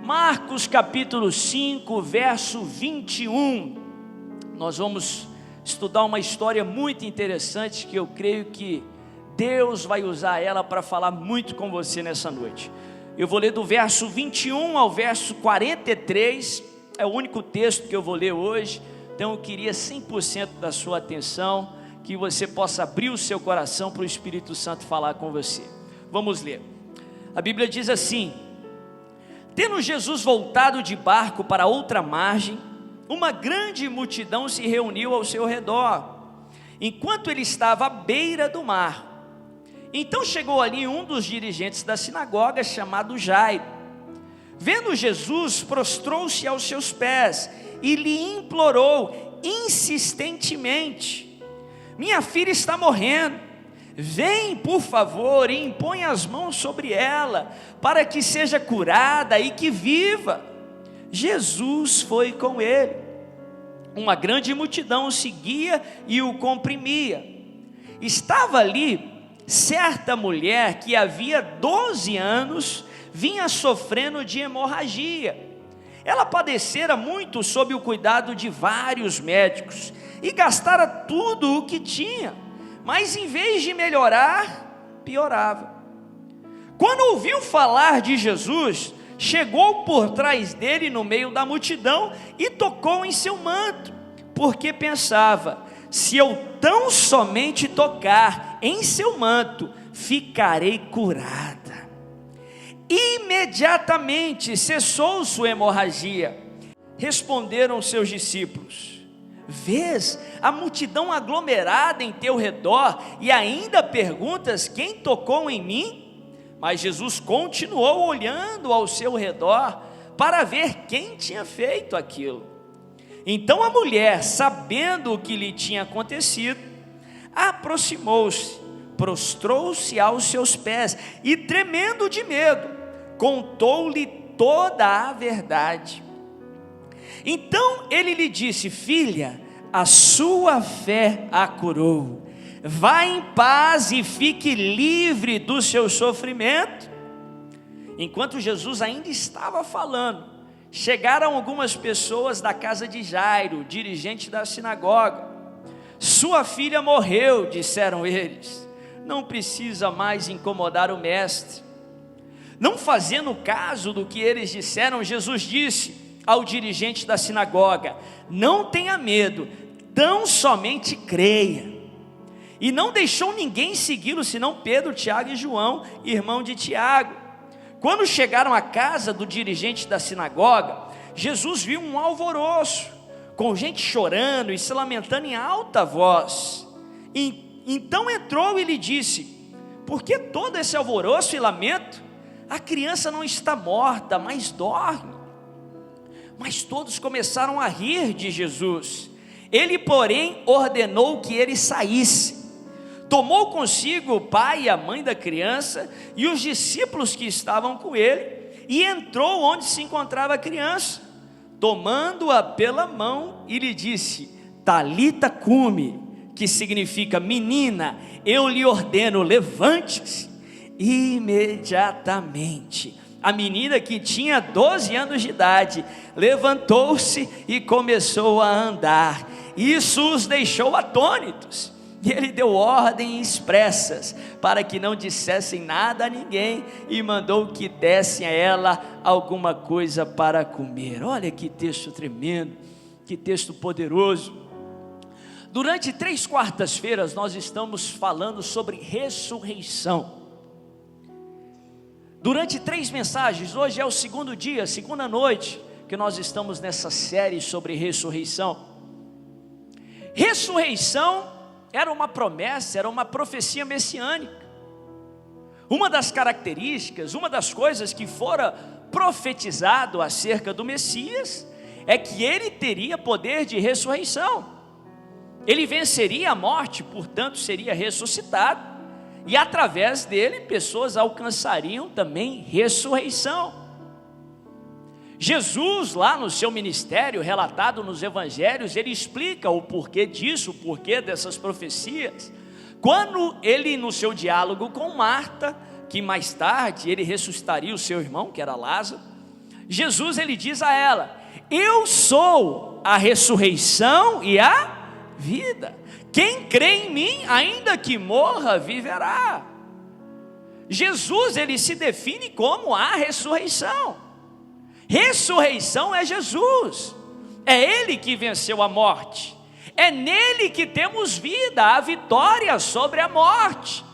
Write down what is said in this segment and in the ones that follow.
Marcos capítulo 5, verso 21. Nós vamos estudar uma história muito interessante que eu creio que Deus vai usar ela para falar muito com você nessa noite. Eu vou ler do verso 21 ao verso 43, é o único texto que eu vou ler hoje, então eu queria 100% da sua atenção, que você possa abrir o seu coração para o Espírito Santo falar com você. Vamos ler. A Bíblia diz assim: tendo Jesus voltado de barco para outra margem, uma grande multidão se reuniu ao seu redor, enquanto ele estava à beira do mar. Então chegou ali um dos dirigentes da sinagoga, chamado Jairo. Vendo Jesus, prostrou-se aos seus pés e lhe implorou insistentemente: minha filha está morrendo. Vem, por favor, e impõe as mãos sobre ela, para que seja curada e que viva. Jesus foi com ele. Uma grande multidão o seguia e o comprimia. Estava ali certa mulher que havia 12 anos vinha sofrendo de hemorragia. Ela padecera muito sob o cuidado de vários médicos e gastara tudo o que tinha, mas em vez de melhorar, piorava. Quando ouviu falar de Jesus, chegou por trás dele no meio da multidão e tocou em seu manto, porque pensava: se eu tão somente tocar em seu manto, ficarei curada. Imediatamente cessou sua hemorragia. Responderam seus discípulos: vês a multidão aglomerada em teu redor e ainda perguntas: quem tocou em mim? Mas Jesus continuou olhando ao seu redor para ver quem tinha feito aquilo. Então a mulher, sabendo o que lhe tinha acontecido, aproximou-se, prostrou-se aos seus pés e, tremendo de medo, contou-lhe toda a verdade. Então ele lhe disse: filha, a sua fé a curou. Vá em paz e fique livre do seu sofrimento. Enquanto Jesus ainda estava falando, chegaram algumas pessoas da casa de Jairo, dirigente da sinagoga. Sua filha morreu, disseram eles. Não precisa mais incomodar o mestre. Não fazendo caso do que eles disseram, Jesus disse ao dirigente da sinagoga: não tenha medo, tão somente creia. E não deixou ninguém segui-lo, senão Pedro, Tiago e João, irmão de Tiago. Quando chegaram à casa do dirigente da sinagoga, Jesus viu um alvoroço, com gente chorando e se lamentando em alta voz. Então entrou e lhe disse: por que todo esse alvoroço e lamento? A criança não está morta, mas dorme. Mas todos começaram a rir de Jesus. Ele, porém, ordenou que ele saísse. Tomou consigo o pai e a mãe da criança e os discípulos que estavam com ele, e entrou onde se encontrava a criança, tomando-a pela mão, e lhe disse: Talita cumi, que significa: menina, eu lhe ordeno, levante-se. Imediatamente a menina, que tinha 12 anos de idade, levantou-se e começou a andar. Isso os deixou atônitos. E ele deu ordens expressas para que não dissessem nada a ninguém, e mandou que dessem a ela alguma coisa para comer. Olha que texto tremendo, que texto poderoso. Durante 3 quartas-feiras nós estamos falando sobre ressurreição. Durante 3 mensagens, hoje é o segundo dia, segunda noite, que nós estamos nessa série sobre ressurreição. Ressurreição era uma promessa, era uma profecia messiânica. Uma das características, uma das coisas que fora profetizado acerca do Messias, é que ele teria poder de ressurreição. Ele venceria a morte, portanto seria ressuscitado, e através dele pessoas alcançariam também ressurreição. Jesus, lá no seu ministério, relatado nos evangelhos, ele explica o porquê disso, o porquê dessas profecias, quando ele, no seu diálogo com Marta, que mais tarde ele ressuscitaria o seu irmão, que era Lázaro, Jesus ele diz a ela: eu sou a ressurreição e a vida. Quem crê em mim, ainda que morra, viverá. Jesus ele se define como a ressurreição. Ressurreição é Jesus. É Ele que venceu a morte. É nele que temos vida, a vitória sobre a morte.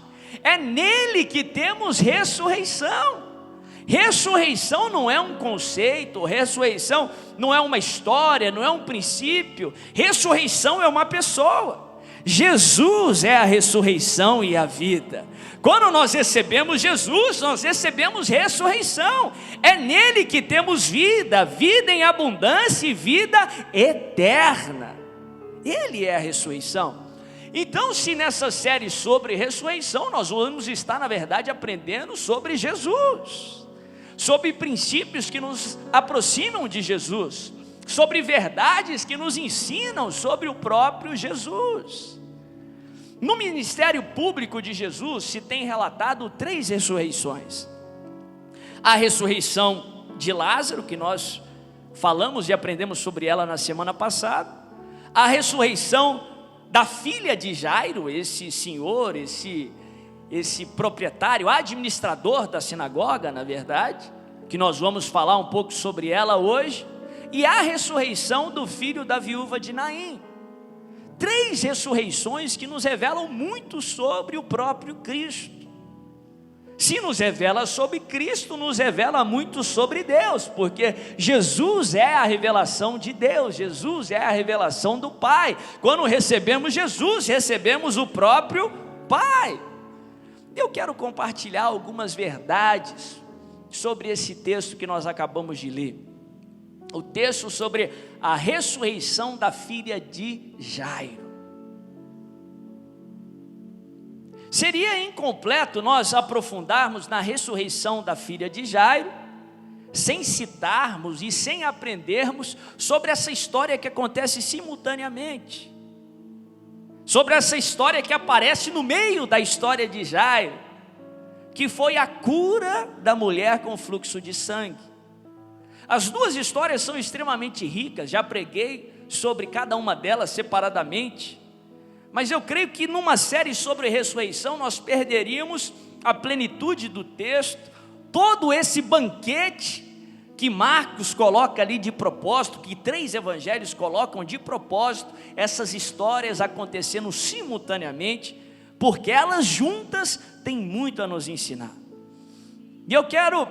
É nele que temos ressurreição. Ressurreição não é um conceito, ressurreição não é uma história, não é um princípio. Ressurreição é uma pessoa. Jesus é a ressurreição e a vida. Quando nós recebemos Jesus, nós recebemos ressurreição. É nele que temos vida, vida em abundância e vida eterna. Ele é a ressurreição. Então, se nessa série sobre ressurreição, nós vamos estar, na verdade, aprendendo sobre Jesus, sobre princípios que nos aproximam de Jesus, sobre verdades que nos ensinam sobre o próprio Jesus. No ministério público de Jesus se tem relatado 3 ressurreições. A ressurreição de Lázaro, que nós falamos e aprendemos sobre ela na semana passada. A ressurreição da filha de Jairo, esse senhor, esse proprietário, administrador da sinagoga, na verdade, que nós vamos falar um pouco sobre ela hoje. E a ressurreição do filho da viúva de Naim. 3 ressurreições que nos revelam muito sobre o próprio Cristo. Se nos revela sobre Cristo, nos revela muito sobre Deus, porque Jesus é a revelação de Deus, Jesus é a revelação do Pai. Quando recebemos Jesus, recebemos o próprio Pai. Eu quero compartilhar algumas verdades sobre esse texto que nós acabamos de ler. O texto sobre a ressurreição da filha de Jairo. Seria incompleto nós aprofundarmos na ressurreição da filha de Jairo, sem citarmos e sem aprendermos sobre essa história que acontece simultaneamente, sobre essa história que aparece no meio da história de Jairo, que foi a cura da mulher com fluxo de sangue. As 2 histórias são extremamente ricas, já preguei sobre cada uma delas separadamente, mas eu creio que numa série sobre ressurreição nós perderíamos a plenitude do texto, todo esse banquete que Marcos coloca ali de propósito, que 3 evangelhos colocam de propósito, essas histórias acontecendo simultaneamente, porque elas juntas têm muito a nos ensinar. E eu quero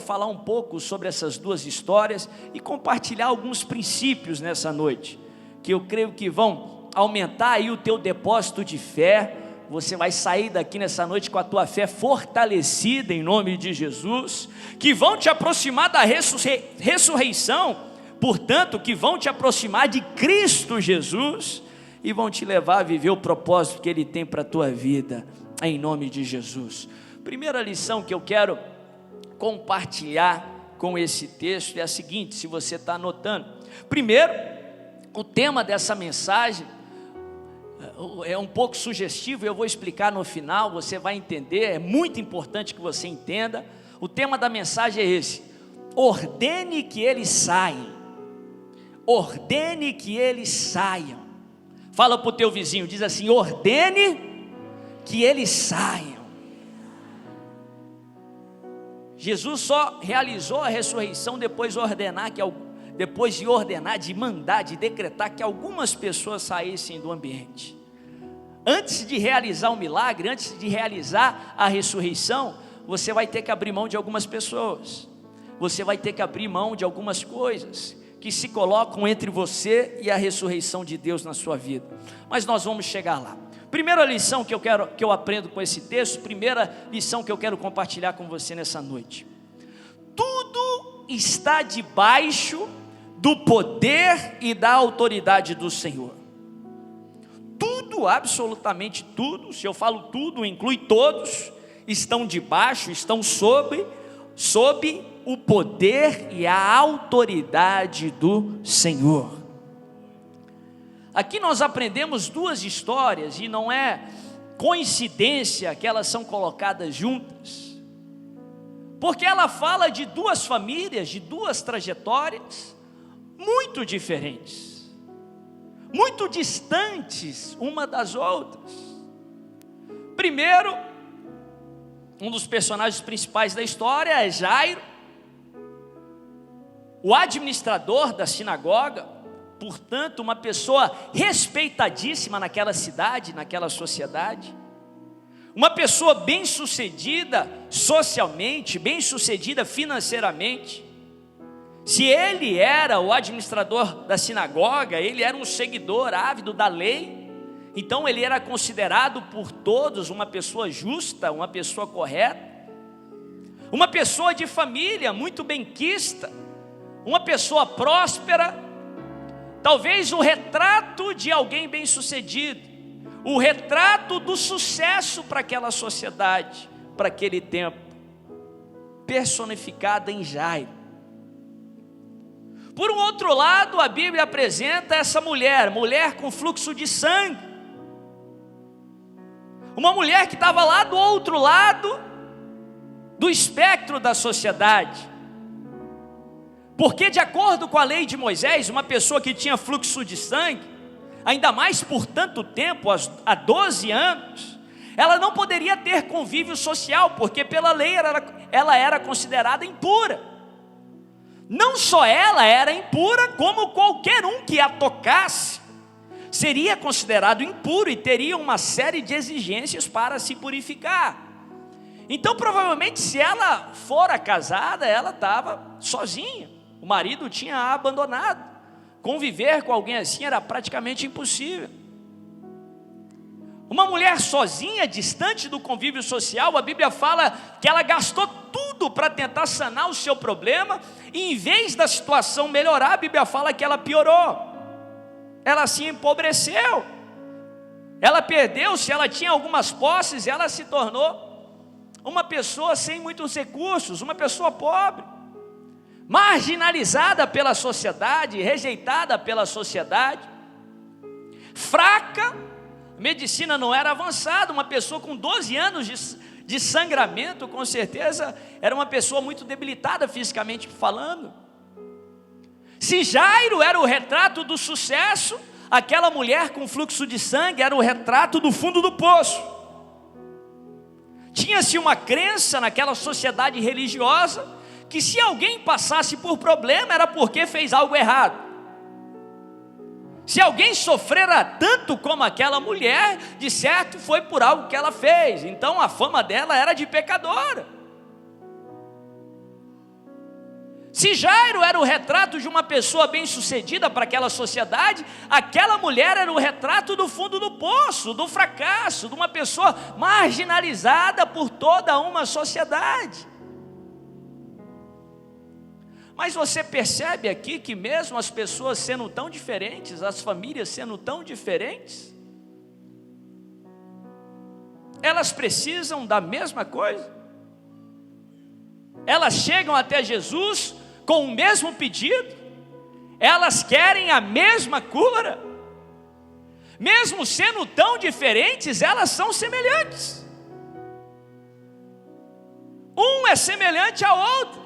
falar um pouco sobre essas 2 histórias e compartilhar alguns princípios nessa noite, que eu creio que vão aumentar aí o teu depósito de fé. Você vai sair daqui nessa noite com a tua fé fortalecida em nome de Jesus, que vão te aproximar da ressurreição, portanto, que vão te aproximar de Cristo Jesus e vão te levar a viver o propósito que Ele tem para a tua vida, em nome de Jesus. Primeira lição que eu quero compartilhar com esse texto é a seguinte, se você está anotando. Primeiro, o tema dessa mensagem é um pouco sugestivo, eu vou explicar no final, você vai entender, é muito importante que você entenda. O tema da mensagem é esse: ordene que eles saiam. Ordene que eles saiam. Fala para o teu vizinho, diz assim: ordene que eles saiam. Jesus só realizou a ressurreição depois de ordenar, de mandar, de decretar que algumas pessoas saíssem do ambiente. Antes de realizar o milagre, antes de realizar a ressurreição, você vai ter que abrir mão de algumas pessoas. Você vai ter que abrir mão de algumas coisas que se colocam entre você e a ressurreição de Deus na sua vida. Mas nós vamos chegar lá. Primeira lição que eu aprendo com esse texto, primeira lição que eu quero compartilhar com você nessa noite. Tudo está debaixo do poder e da autoridade do Senhor. Tudo, absolutamente tudo, se eu falo tudo, inclui todos, estão debaixo, estão sob o poder e a autoridade do Senhor. Aqui nós aprendemos 2 histórias e não é coincidência que elas são colocadas juntas. porque ela fala de duas famílias, de duas trajetórias muito diferentes, muito distantes uma das outras. Primeiro, um dos personagens principais da história é Jairo, o administrador da sinagoga, portanto, uma pessoa respeitadíssima naquela cidade, naquela sociedade, uma pessoa bem-sucedida socialmente, bem-sucedida financeiramente. Se ele era o administrador da sinagoga, ele era um seguidor ávido da lei, então ele era considerado por todos uma pessoa justa, uma pessoa correta, uma pessoa de família muito benquista, uma pessoa próspera, talvez o retrato de alguém bem-sucedido, o retrato do sucesso para aquela sociedade, para aquele tempo, personificada em Jairo. Por um outro lado, a Bíblia apresenta essa mulher com fluxo de sangue, uma mulher que estava lá do outro lado do espectro da sociedade, porque de acordo com a lei de Moisés, uma pessoa que tinha fluxo de sangue, ainda mais por tanto tempo, há 12 anos, ela não poderia ter convívio social, porque pela lei ela era considerada impura. Não só ela era impura, como qualquer um que a tocasse seria considerado impuro e teria uma série de exigências para se purificar. Então provavelmente, se ela fora casada, ela estava sozinha, o marido tinha a abandonado. Conviver com alguém assim era praticamente impossível. Uma mulher sozinha, distante do convívio social, a Bíblia fala que ela gastou tudo para tentar sanar o seu problema, e em vez da situação melhorar, a Bíblia fala que ela piorou, ela se empobreceu, ela perdeu, se ela tinha algumas posses, ela se tornou uma pessoa sem muitos recursos, uma pessoa pobre, marginalizada pela sociedade, rejeitada pela sociedade, fraca. A medicina não era avançada, uma pessoa com 12 anos de sangramento, com certeza, era uma pessoa muito debilitada fisicamente falando. Se Jairo era o retrato do sucesso, aquela mulher com fluxo de sangue era o retrato do fundo do poço. Tinha-se uma crença naquela sociedade religiosa, que se alguém passasse por problema, era porque fez algo errado. Se alguém sofrera tanto como aquela mulher, de certo foi por algo que ela fez. Então a fama dela era de pecadora. Se Jairo era o retrato de uma pessoa bem-sucedida para aquela sociedade, aquela mulher era o retrato do fundo do poço, do fracasso, de uma pessoa marginalizada por toda uma sociedade. Mas você percebe aqui que mesmo as pessoas sendo tão diferentes, as famílias sendo tão diferentes, elas precisam da mesma coisa. Elas chegam até Jesus com o mesmo pedido, elas querem a mesma cura. Mesmo sendo tão diferentes, elas são semelhantes. Um é semelhante ao outro.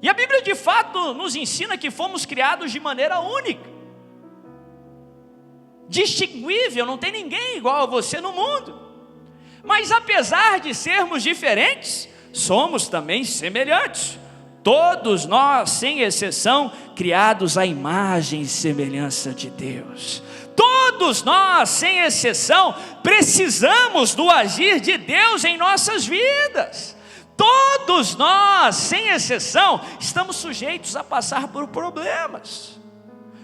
E a Bíblia de fato nos ensina que fomos criados de maneira única, distinguível, não tem ninguém igual a você no mundo. Mas apesar de sermos diferentes, somos também semelhantes. Todos nós, sem exceção, criados à imagem e semelhança de Deus. Todos nós, sem exceção, precisamos do agir de Deus em nossas vidas. Todos nós, sem exceção, estamos sujeitos a passar por problemas,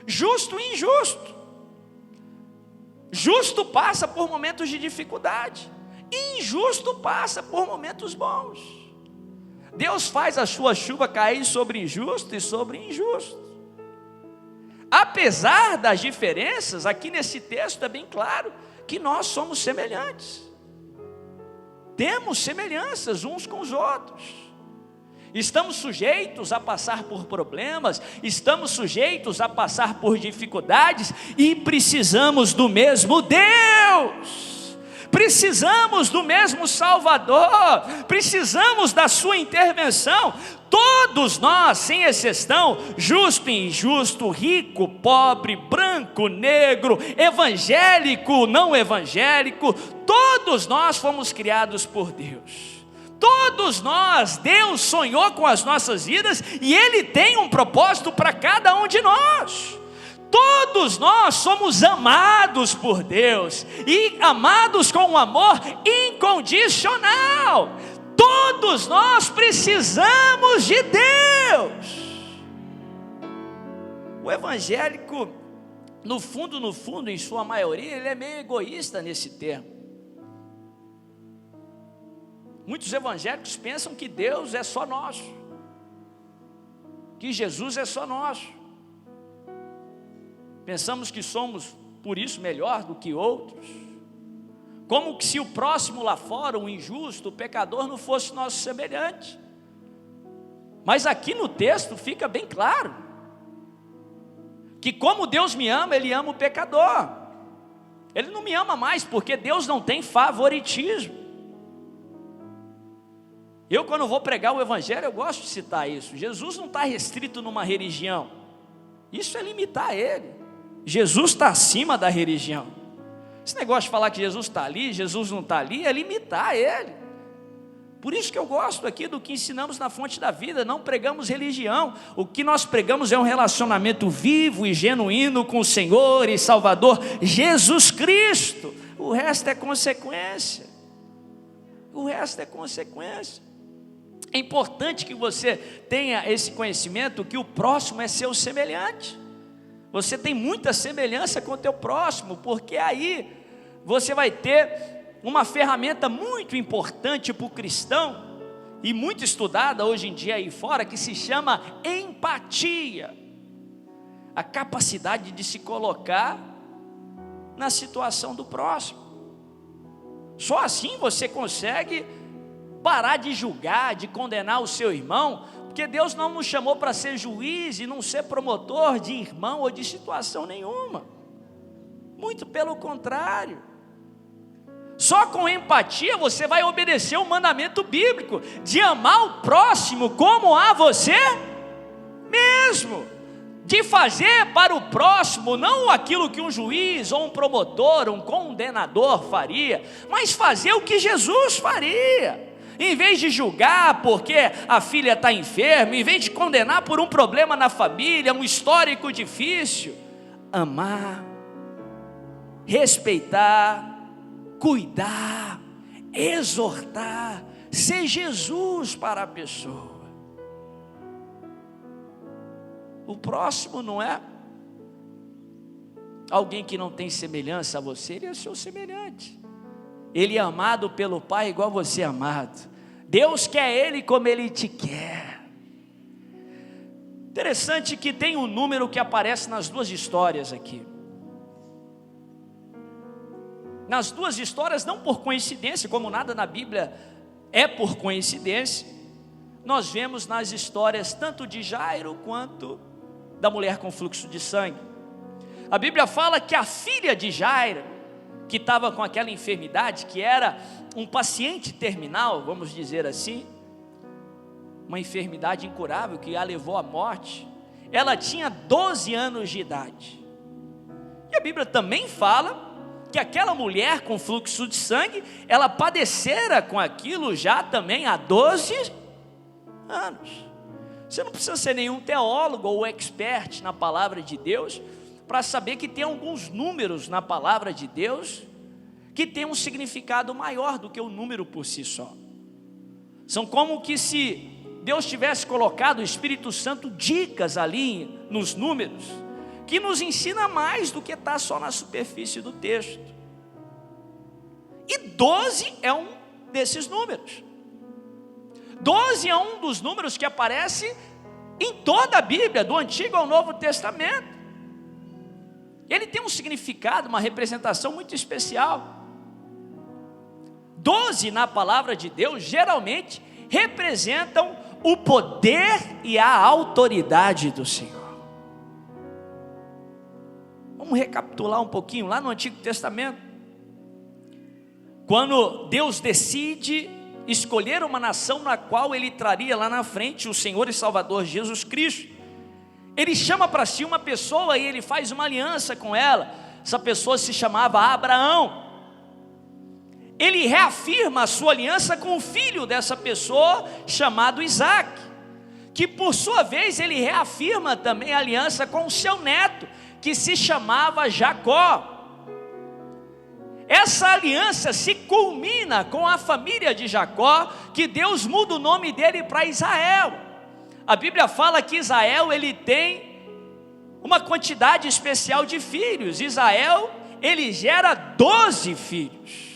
justo e injusto. Justo passa por momentos de dificuldade, injusto passa por momentos bons. Deus faz a sua chuva cair sobre injusto e sobre injusto. Apesar das diferenças, aqui nesse texto é bem claro que nós somos semelhantes. Temos semelhanças uns com os outros. Estamos sujeitos a passar por problemas, estamos sujeitos a passar por dificuldades e precisamos do mesmo Deus. precisamos do mesmo Salvador, precisamos da sua intervenção. Todos nós, sem exceção, justo e injusto, rico, pobre, branco, negro, evangélico, não evangélico, todos nós fomos criados por Deus. Todos nós, Deus sonhou com as nossas vidas e Ele tem um propósito para cada um de nós. Todos nós somos amados por Deus e amados com um amor incondicional. Todos nós precisamos de Deus. O evangélico, no fundo, em sua maioria, ele é meio egoísta nesse termo. Muitos evangélicos pensam que Deus é só nosso, que Jesus é só nosso. Pensamos que somos, por isso, melhor do que outros. Como que se o próximo lá fora, o injusto, o pecador, não fosse nosso semelhante. Mas aqui no texto fica bem claro que como Deus me ama, Ele ama o pecador. Ele não me ama mais, porque Deus não tem favoritismo. Eu, quando vou pregar o evangelho, eu gosto de citar isso. Jesus não está restrito numa religião. Isso é limitar Ele. Jesus está acima da religião. Esse negócio de falar que Jesus está ali, Jesus não está ali, é limitar Ele. Por isso que eu gosto aqui do que ensinamos na Fonte da Vida. Não pregamos religião. O que nós pregamos é um relacionamento vivo e genuíno com o Senhor e Salvador Jesus Cristo. O resto é consequência. O resto é consequência. É importante que você tenha esse conhecimento que o próximo é seu semelhante. Você tem muita semelhança com o teu próximo, porque aí você vai ter uma ferramenta muito importante para o cristão, e muito estudada hoje em dia aí fora, que se chama empatia. A capacidade de se colocar na situação do próximo. Só assim você consegue parar de julgar, de condenar o seu irmão, porque Deus não nos chamou para ser juiz e não ser promotor de irmão ou de situação nenhuma. Muito pelo contrário. Só com empatia você vai obedecer o mandamento bíblico de amar o próximo como a você mesmo. De fazer para o próximo não aquilo que um juiz ou um promotor, um condenador faria, mas fazer o que Jesus faria. Em vez de julgar porque a filha está enferma, em vez de condenar por um problema na família, um histórico difícil, amar, respeitar, cuidar, exortar, ser Jesus para a pessoa. O próximo não é alguém que não tem semelhança a você, ele é seu semelhante. Ele é amado pelo Pai igual você é amado. Deus quer Ele como Ele te quer. Interessante que tem um número que aparece nas duas histórias aqui. Nas duas histórias, não por coincidência, como nada na Bíblia é por coincidência, nós vemos nas histórias tanto de Jairo quanto da mulher com fluxo de sangue. A Bíblia fala que a filha de Jairo, que estava com aquela enfermidade, que era um paciente terminal, vamos dizer assim, uma enfermidade incurável que a levou à morte, ela tinha 12 anos de idade. E a Bíblia também fala que aquela mulher com fluxo de sangue, ela padecera com aquilo já também há 12 anos. Você não precisa ser nenhum teólogo ou expert na palavra de Deus para saber que tem alguns números na palavra de Deus que tem um significado maior do que o número por si só. São como que se Deus tivesse colocado o Espírito Santo dicas ali nos números, que nos ensina mais do que está só na superfície do texto. E 12 é um desses números. 12 é um dos números que aparece em toda a Bíblia, do Antigo ao Novo Testamento. Ele tem um significado, uma representação muito especial. 12 na palavra de Deus geralmente representam o poder e a autoridade do Senhor. Vamos recapitular um pouquinho lá no Antigo Testamento. quando Deus decide escolher uma nação na qual Ele traria lá na frente o Senhor e Salvador Jesus Cristo, Ele chama para si uma pessoa e Ele faz uma aliança com ela. Essa pessoa se chamava Abraão. Ele reafirma a sua aliança com o filho dessa pessoa, chamado Isaac, que por sua vez ele reafirma também a aliança com o seu neto, que se chamava Jacó. Essa aliança se culmina com a família de Jacó, que Deus muda o nome dele para Israel. A Bíblia fala que Israel ele tem uma quantidade especial de filhos. Israel ele gera 12 filhos,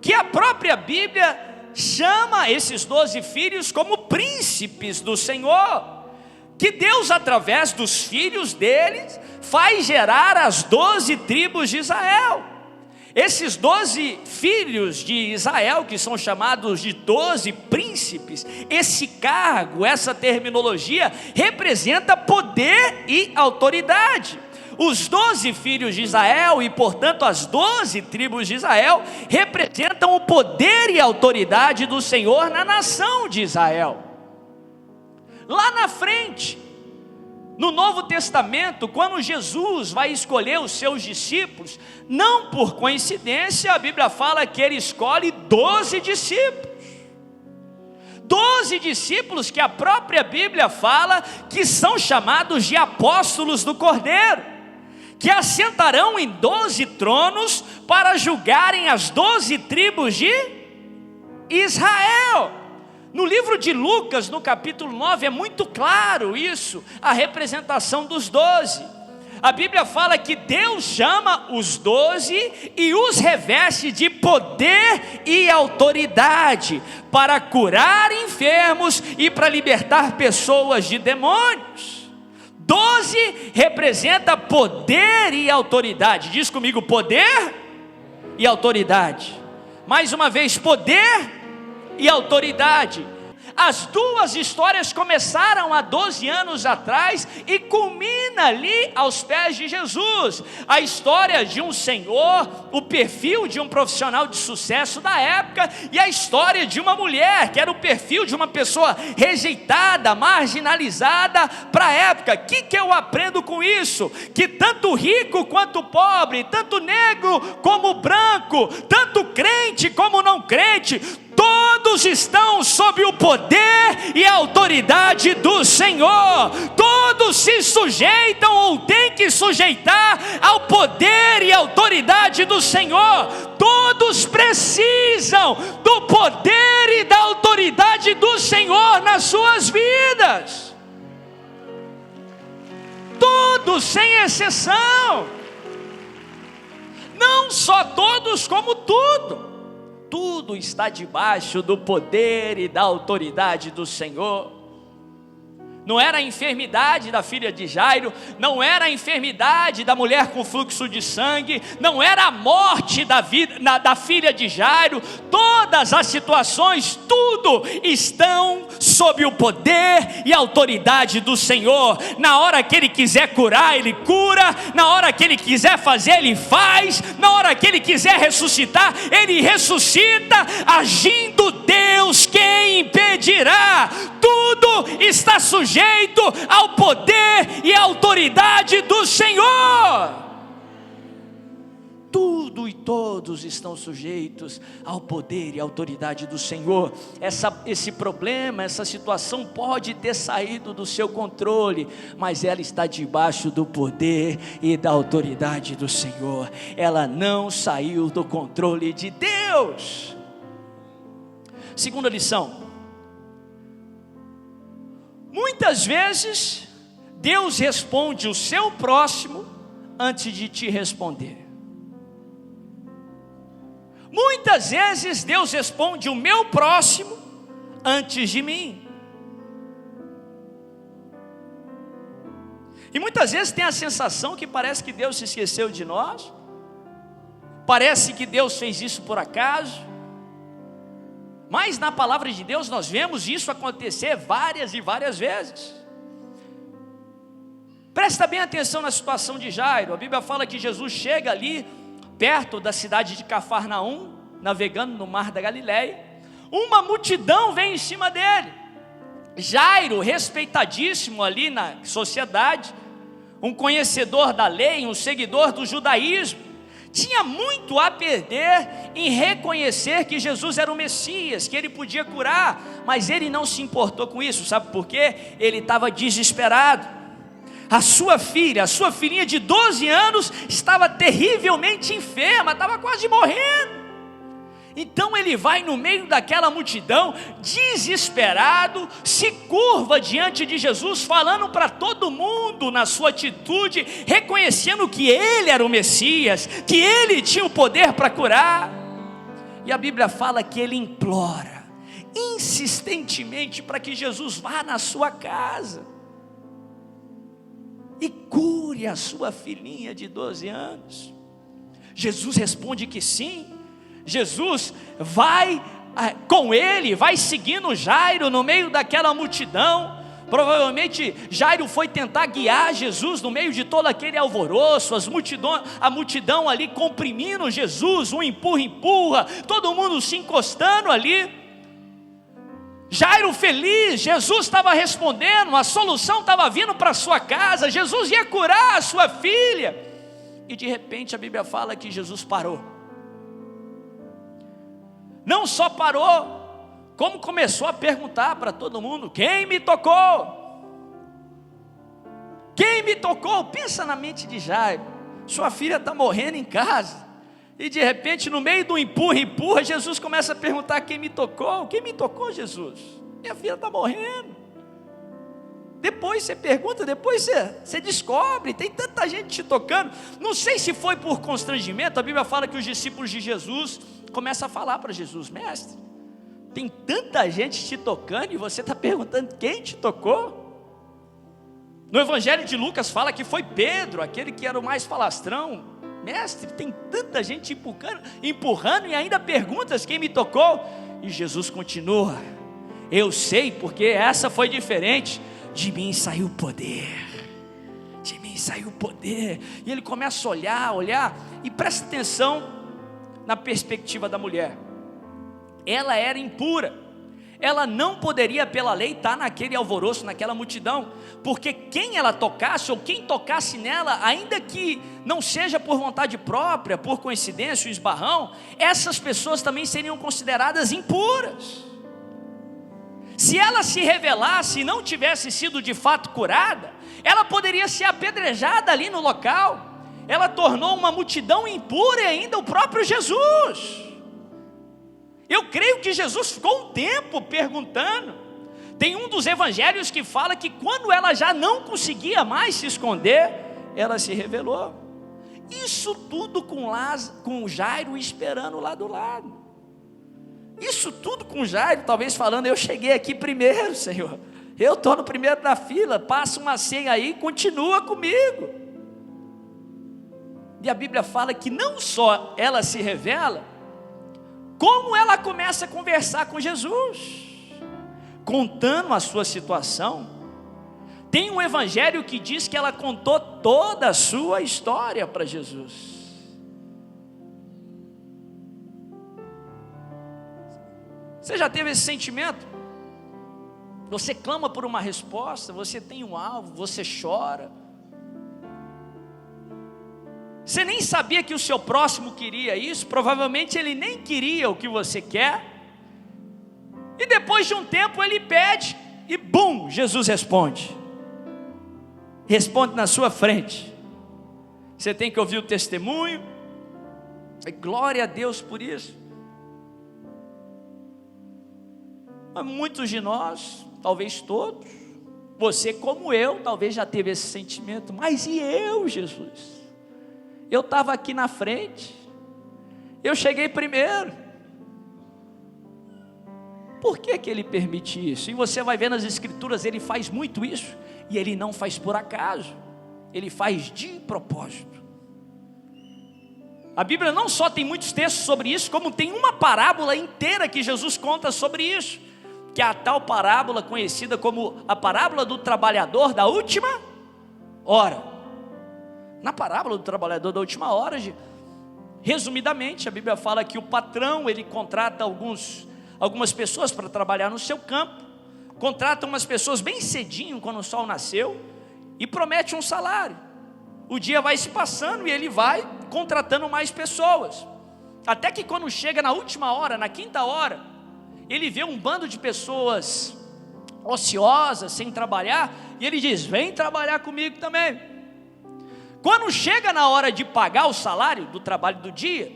que a própria Bíblia chama esses 12 filhos como príncipes do Senhor, que Deus através dos filhos deles faz gerar as 12 tribos de Israel. Esses 12 filhos de Israel, que são chamados de 12 príncipes, esse cargo, essa terminologia representa poder e autoridade. Os 12 filhos de Israel e, portanto, as 12 tribos de Israel representam o poder e a autoridade do Senhor na nação de Israel. Lá na frente, no Novo Testamento, quando Jesus vai escolher os seus discípulos, não por coincidência, a Bíblia fala que Ele escolhe 12 discípulos. 12 discípulos que a própria Bíblia fala que são chamados de apóstolos do Cordeiro, que assentarão em 12 tronos para julgarem as 12 tribos de Israel. No livro de Lucas, no capítulo 9, é muito claro isso, a representação dos 12. A Bíblia fala que Deus chama os 12 e os reveste de poder e autoridade para curar enfermos e para libertar pessoas de demônios. 12 representa poder e autoridade. Diz comigo, poder e autoridade. Mais uma vez, poder e autoridade. As duas histórias começaram há 12 anos atrás e culmina ali aos pés de Jesus. A história de um senhor, o perfil de um profissional de sucesso da época, e a história de uma mulher, que era o perfil de uma pessoa rejeitada, marginalizada para a época. O que eu aprendo com isso? Que tanto rico quanto pobre, tanto negro como branco, tanto crente como não crente, todos estão sob o poder e a autoridade do Senhor. Todos se sujeitam ou têm que sujeitar ao poder e autoridade do Senhor. Todos precisam do poder e da autoridade do Senhor nas suas vidas. Todos, sem exceção. Não só todos, como tudo. Tudo está debaixo do poder e da autoridade do Senhor. Não era a enfermidade da filha de Jairo, não era a enfermidade da mulher com fluxo de sangue, não era a morte da filha de Jairo. Todas as situações, tudo estão sob o poder e autoridade do Senhor. Na hora que Ele quiser curar, Ele cura. Na hora que Ele quiser fazer, Ele faz. Na hora que Ele quiser ressuscitar, Ele ressuscita. Agindo Deus, quem impedirá? Tudo está sujeito ao poder e à autoridade do Senhor. Tudo e todos estão sujeitos ao poder e à autoridade do Senhor. Esse problema, essa situação pode ter saído do seu controle, mas ela está debaixo do poder e da autoridade do Senhor. Ela não saiu do controle de Deus. Segunda lição: muitas vezes Deus responde o seu próximo antes de te responder. Muitas vezes Deus responde o meu próximo antes de mim. E muitas vezes tem a sensação que parece que Deus se esqueceu de nós. Parece que Deus fez isso por acaso. Mas na palavra de Deus nós vemos isso acontecer várias e várias vezes. Presta bem atenção na situação de Jairo. A Bíblia fala que Jesus chega ali perto da cidade de Cafarnaum, navegando no mar da Galileia, uma multidão vem em cima dele. Jairo, respeitadíssimo ali na sociedade, um conhecedor da lei, um seguidor do judaísmo, tinha muito a perder em reconhecer que Jesus era o Messias, que ele podia curar, mas ele não se importou com isso. Sabe por quê? Ele estava desesperado. A sua filhinha de 12 anos estava terrivelmente enferma, estava quase morrendo. Então ele vai no meio daquela multidão, desesperado, se curva diante de Jesus, falando para todo mundo na sua atitude, reconhecendo que ele era o Messias, que ele tinha o poder para curar. E a Bíblia fala que ele implora insistentemente para que Jesus vá na sua casa e cure a sua filhinha de 12 anos. Jesus responde que sim. Jesus vai com ele, vai seguindo Jairo no meio daquela multidão. Provavelmente Jairo foi tentar guiar Jesus no meio de todo aquele alvoroço, a multidão ali comprimindo Jesus, um empurra, todo mundo se encostando ali. Jairo feliz, Jesus estava respondendo, a solução estava vindo para sua casa, Jesus ia curar a sua filha. E de repente a Bíblia fala que Jesus parou. Não só parou, como começou a perguntar para todo mundo: quem me tocou? Quem me tocou? Pensa na mente de Jairo. Sua filha está morrendo em casa, e de repente no meio do empurra, Jesus começa a perguntar: quem me tocou? Quem me tocou, Jesus? Minha filha está morrendo. Depois você pergunta, depois você descobre, tem tanta gente te tocando. Não sei se foi por constrangimento. A Bíblia fala que os discípulos de Jesus começam a falar para Jesus: mestre, tem tanta gente te tocando e você está perguntando quem te tocou? No Evangelho de Lucas fala que foi Pedro, aquele que era o mais falastrão. Mestre, tem tanta gente empurrando e ainda perguntas quem me tocou? E Jesus continua: eu sei, porque essa foi diferente. De mim saiu o poder, de mim saiu o poder. E ele começa a olhar, e presta atenção na perspectiva da mulher. Ela era impura, ela não poderia pela lei estar naquele alvoroço, naquela multidão, porque quem ela tocasse, ou quem tocasse nela, ainda que não seja por vontade própria, por coincidência, o esbarrão, essas pessoas também seriam consideradas impuras. Se ela se revelasse e não tivesse sido de fato curada, ela poderia ser apedrejada ali no local. Ela tornou uma multidão impura, e ainda o próprio Jesus. Eu creio que Jesus ficou um tempo perguntando. Tem um dos evangelhos que fala que quando ela já não conseguia mais se esconder, ela se revelou. Isso tudo com Jairo esperando lá do lado. Isso tudo com Jairo, talvez falando: eu cheguei aqui primeiro, Senhor, eu estou no primeiro da fila, passa uma senha aí, continua comigo. E a Bíblia fala que não só ela se revela, como ela começa a conversar com Jesus, contando a sua situação. Tem um evangelho que diz que ela contou toda a sua história para Jesus. Você já teve esse sentimento? Você clama por uma resposta, você tem um alvo, você chora. Você nem sabia que o seu próximo queria isso, provavelmente ele nem queria o que você quer. E depois de um tempo ele pede, e bum, Jesus responde. Responde na sua frente. Você tem que ouvir o testemunho, e glória a Deus por isso. Mas muitos de nós, talvez todos, você como eu, talvez já teve esse sentimento: mas e eu, Jesus? Eu estava aqui na frente, eu cheguei primeiro. Por que ele permite isso? E você vai ver nas escrituras, ele faz muito isso, e ele não faz por acaso, ele faz de propósito. A Bíblia não só tem muitos textos sobre isso, como tem uma parábola inteira que Jesus conta sobre isso, que é a tal parábola conhecida como a parábola do trabalhador da última hora. Na parábola do trabalhador da última hora, Resumidamente, a Bíblia fala que o patrão, ele contrata algumas pessoas para trabalhar no seu campo, contrata umas pessoas bem cedinho, quando o sol nasceu, e promete um salário. O dia vai se passando e ele vai contratando mais pessoas, até que quando chega na última hora, na quinta hora, ele vê um bando de pessoas ociosas, sem trabalhar, e ele diz: vem trabalhar comigo também. Quando chega na hora de pagar o salário do trabalho do dia,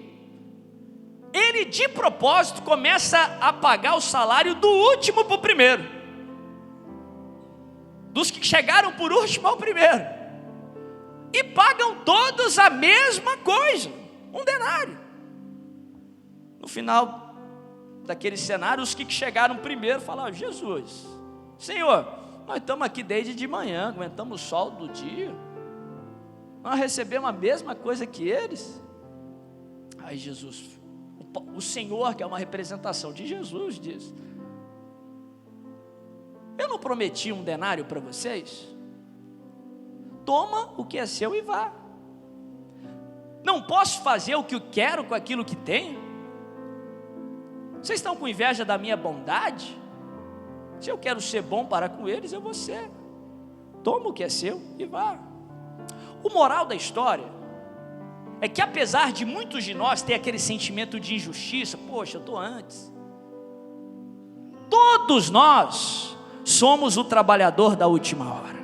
ele de propósito começa a pagar o salário do último para o primeiro, dos que chegaram por último ao primeiro, e pagam todos a mesma coisa, um denário. No final daquele cenário, os que chegaram primeiro falaram: Jesus, Senhor, nós estamos aqui desde de manhã, aguentamos o sol do dia, nós recebemos a mesma coisa que eles. Aí Jesus, o Senhor, que é uma representação de Jesus, diz: eu não prometi um denário para vocês? Toma o que é seu e vá. Não posso fazer o que eu quero com aquilo que tenho? Vocês estão com inveja da minha bondade? Se eu quero ser bom para com eles, eu vou ser. Toma o que é seu e vá. O moral da história é que, apesar de muitos de nós ter aquele sentimento de injustiça, poxa, eu estou antes, todos nós somos o trabalhador da última hora.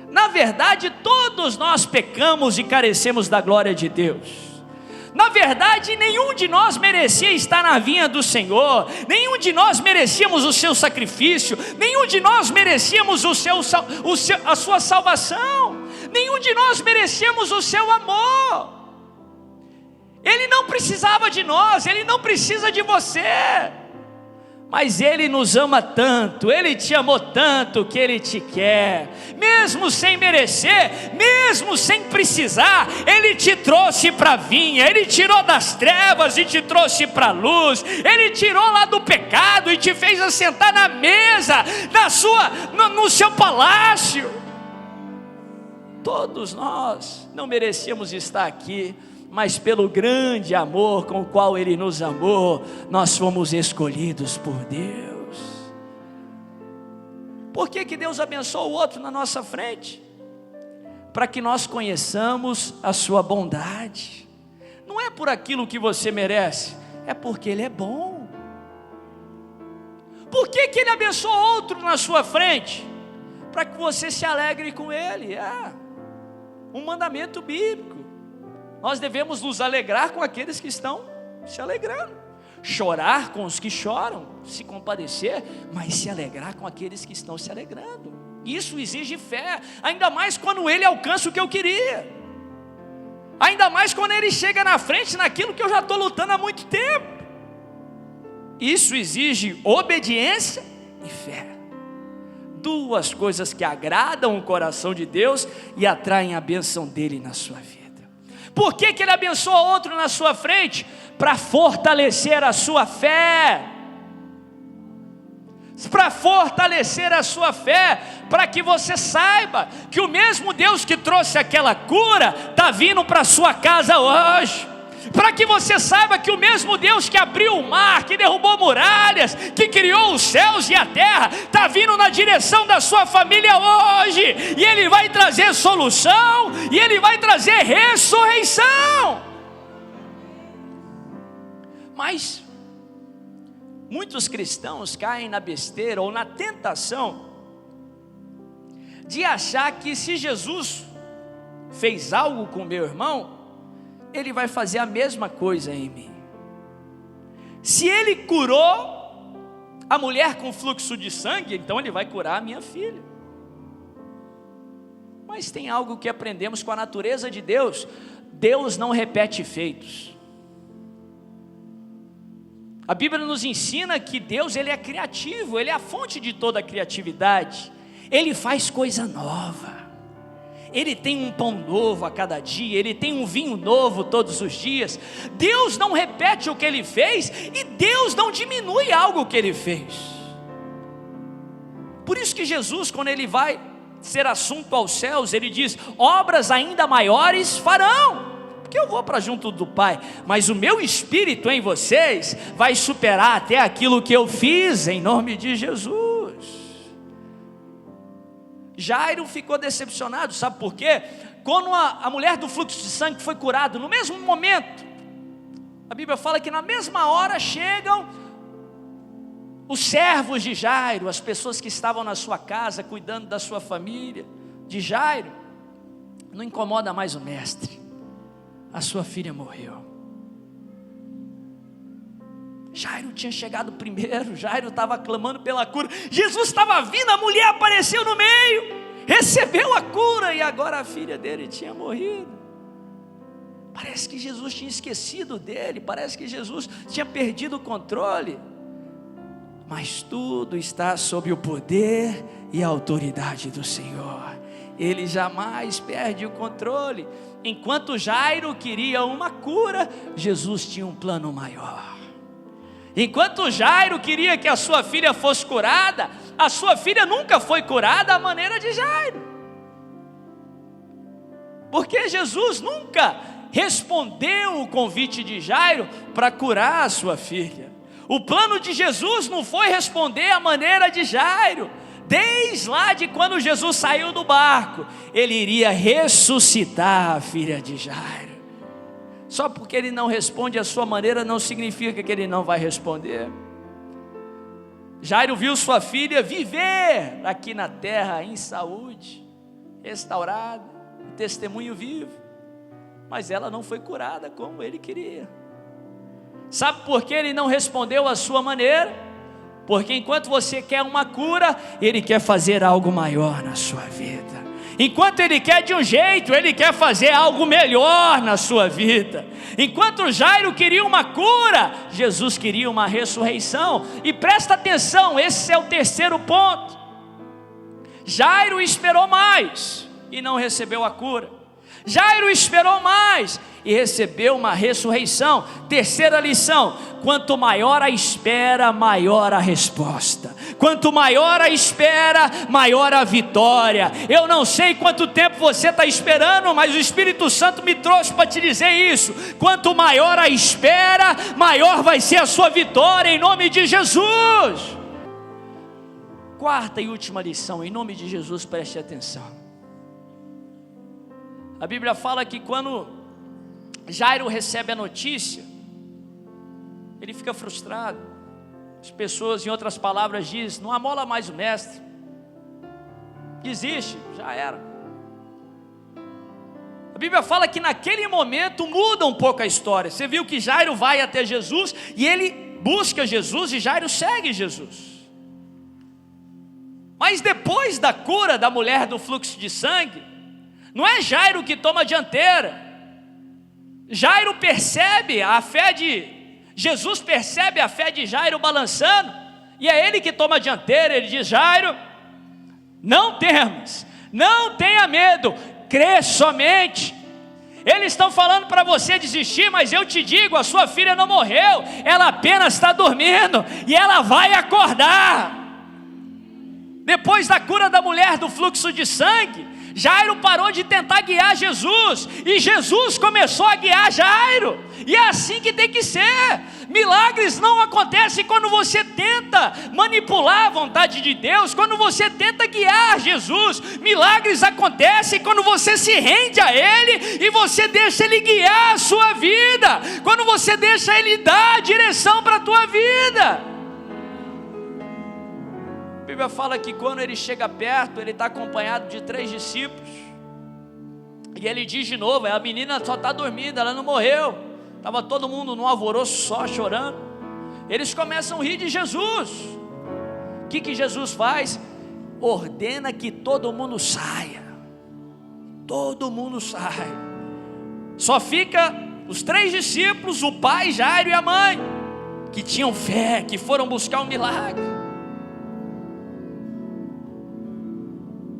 Na verdade, todos nós pecamos e carecemos da glória de Deus. Na verdade, nenhum de nós merecia estar na vinha do Senhor, nenhum de nós merecíamos o seu sacrifício, nenhum de nós merecíamos a sua salvação, nenhum de nós merecíamos o seu amor. Ele não precisava de nós, Ele não precisa de você, mas Ele nos ama tanto, Ele te amou tanto que Ele te quer, mesmo sem merecer, mesmo sem precisar, Ele te trouxe para a vinha, Ele tirou das trevas e te trouxe para a luz, Ele tirou lá do pecado e te fez assentar na mesa, no seu palácio. Todos nós não merecíamos estar aqui, mas pelo grande amor com o qual Ele nos amou, nós fomos escolhidos por Deus. Por que Deus abençoou o outro na nossa frente? Para que nós conheçamos a sua bondade. Não é por aquilo que você merece, é porque Ele é bom. Por que Ele abençoou outro na sua frente? Para que você se alegre com Ele. É um mandamento bíblico. Nós devemos nos alegrar com aqueles que estão se alegrando, chorar com os que choram, se compadecer, mas se alegrar com aqueles que estão se alegrando. Isso exige fé, ainda mais quando Ele alcança o que eu queria, ainda mais quando Ele chega na frente naquilo que eu já estou lutando há muito tempo. Isso exige obediência e fé, duas coisas que agradam o coração de Deus e atraem a bênção dEle na sua vida. Por que Ele abençoa outro na sua frente? Para fortalecer a sua fé, para fortalecer a sua fé, para que você saiba que o mesmo Deus que trouxe aquela cura está vindo para a sua casa hoje, para que você saiba que o mesmo Deus que abriu o mar, que derrubou muralhas, que criou os céus e a terra, está vindo na direção da sua família hoje, e Ele vai trazer solução, e Ele vai trazer ressurreição. Mas muitos cristãos caem na besteira ou na tentação de achar que se Jesus fez algo com meu irmão, Ele vai fazer a mesma coisa em mim. Se Ele curou a mulher com fluxo de sangue, então Ele vai curar a minha filha. Mas tem algo que aprendemos com a natureza de Deus: Deus não repete feitos. A Bíblia nos ensina que Deus, Ele é criativo, Ele é a fonte de toda a criatividade. Ele faz coisa nova. Ele tem um pão novo a cada dia, Ele tem um vinho novo todos os dias. Deus não repete o que Ele fez, e Deus não diminui algo que Ele fez. Por isso que Jesus, quando Ele vai ser assunto aos céus, Ele diz: obras ainda maiores farão. porque eu vou para junto do Pai, mas o meu espírito em vocês vai superar até aquilo que eu fiz, em nome de Jesus. Jairo ficou decepcionado, sabe por quê? Quando a mulher do fluxo de sangue foi curada, no mesmo momento, a Bíblia fala que na mesma hora chegam os servos de Jairo, as pessoas que estavam na sua casa, cuidando da sua família, de Jairo. Não incomoda mais o mestre, a sua filha morreu. Jairo tinha chegado primeiro, Jairo estava clamando pela cura, Jesus estava vindo, a mulher apareceu no meio, recebeu a cura, e agora a filha dele tinha morrido. Parece que Jesus tinha esquecido dele, parece que Jesus tinha perdido o controle, mas tudo está sob o poder e a autoridade do Senhor. Ele jamais perde o controle. Enquanto Jairo queria uma cura, Jesus tinha um plano maior. Enquanto Jairo queria que a sua filha fosse curada, a sua filha nunca foi curada à maneira de Jairo, porque Jesus nunca respondeu o convite de Jairo para curar a sua filha. O plano de Jesus não foi responder à maneira de Jairo. Desde lá de quando Jesus saiu do barco, ele iria ressuscitar a filha de Jairo. Só porque ele não responde à sua maneira, não significa que ele não vai responder. Jairo viu sua filha viver aqui na terra em saúde, restaurada, um testemunho vivo, mas ela não foi curada como ele queria. Sabe por que ele não respondeu à sua maneira? Porque enquanto você quer uma cura, ele quer fazer algo maior na sua vida. Enquanto ele quer de um jeito, ele quer fazer algo melhor na sua vida. Enquanto Jairo queria uma cura, Jesus queria uma ressurreição. E presta atenção, esse é o terceiro ponto. Jairo esperou mais e não recebeu a cura. Jairo esperou mais e recebeu uma ressurreição. Terceira lição: quanto maior a espera, maior a resposta. Quanto maior a espera, maior a vitória. Eu não sei quanto tempo você está esperando, mas o Espírito Santo me trouxe para te dizer isso. Quanto maior a espera, maior vai ser a sua vitória, em nome de Jesus. Quarta e última lição, em nome de Jesus, preste atenção. A Bíblia fala que quando Jairo recebe a notícia, ele fica frustrado. As pessoas, em outras palavras, dizem: não amola mais o mestre, desiste, já era. A Bíblia fala que naquele momento muda um pouco a história. Você viu que Jairo vai até Jesus e ele busca Jesus, e Jairo segue Jesus. Mas depois da cura da mulher do fluxo de sangue, não é Jairo que toma a dianteira. Jairo percebe a fé de Jesus, percebe a fé de Jairo balançando, e é ele que toma a dianteira. Ele diz: Jairo, não temas, não tenha medo, crê somente. Eles estão falando para você desistir, mas eu te digo, a sua filha não morreu, ela apenas está dormindo, e ela vai acordar. Depois da cura da mulher do fluxo de sangue, Jairo parou de tentar guiar Jesus, e Jesus começou a guiar Jairo. E é assim que tem que ser. Milagres não acontecem quando você tenta manipular a vontade de Deus, quando você tenta guiar Jesus. Milagres acontecem quando você se rende a Ele e você deixa Ele guiar a sua vida, quando você deixa Ele dar a direção para a tua vida. A Bíblia fala que quando ele chega perto, ele está acompanhado de 3 discípulos, e ele diz de novo: a menina só está dormindo, ela não morreu. Estava todo mundo num alvoroço só, chorando. Eles começam a rir de Jesus. O que Jesus faz? Ordena que todo mundo saia. Todo mundo sai. Só fica os 3 discípulos, o pai, Jairo e a mãe, que tinham fé, que foram buscar um milagre.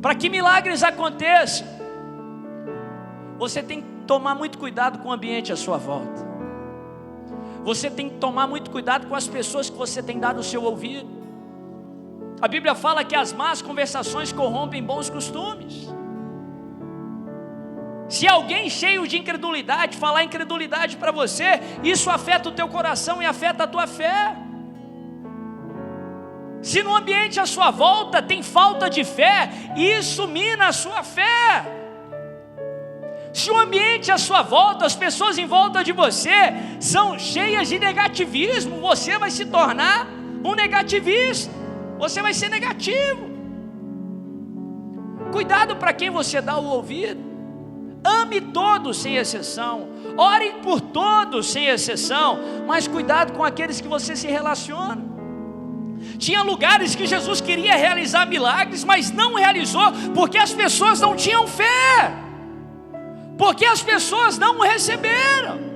Para que milagres aconteçam, você tem que tomar muito cuidado com o ambiente à sua volta. Você tem que tomar muito cuidado com as pessoas que você tem dado o seu ouvido. A Bíblia fala que as más conversações corrompem bons costumes. Se alguém cheio de incredulidade falar incredulidade para você, isso afeta o teu coração e afeta a tua fé. Se no ambiente à sua volta tem falta de fé, isso mina a sua fé. Se o ambiente à sua volta, as pessoas em volta de você são cheias de negativismo, você vai se tornar um negativista, você vai ser negativo. Cuidado para quem você dá o ouvido. Ame todos sem exceção, ore por todos sem exceção, mas cuidado com aqueles que você se relaciona. Tinha lugares que Jesus queria realizar milagres, mas não realizou, porque as pessoas não tinham fé, porque as pessoas não o receberam.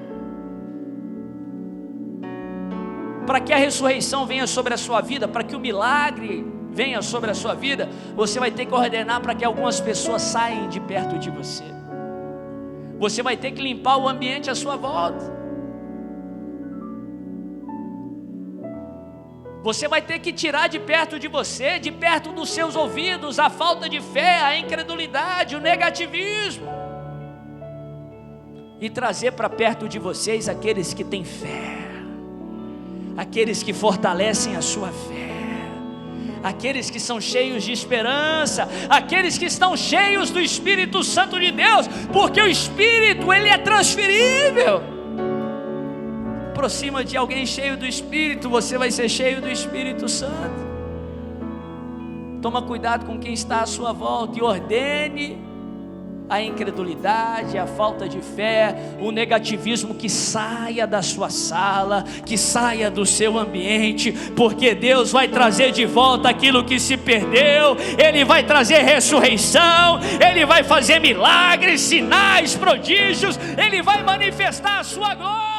Para que a ressurreição venha sobre a sua vida, para que o milagre venha sobre a sua vida, você vai ter que ordenar para que algumas pessoas saiam de perto de você. Você vai ter que limpar o ambiente à sua volta. Você vai ter que tirar de perto de você, de perto dos seus ouvidos, a falta de fé, a incredulidade, o negativismo, e trazer para perto de vocês aqueles que têm fé, aqueles que fortalecem a sua fé, aqueles que são cheios de esperança, aqueles que estão cheios do Espírito Santo de Deus, porque o Espírito, ele é transferível. Aproxima de alguém cheio do Espírito, você vai ser cheio do Espírito Santo. Toma cuidado com quem está à sua volta e ordene a incredulidade, a falta de fé, o negativismo que saia da sua sala, que saia do seu ambiente, porque Deus vai trazer de volta aquilo que se perdeu. Ele vai trazer ressurreição, Ele vai fazer milagres, sinais, prodígios, Ele vai manifestar a sua glória.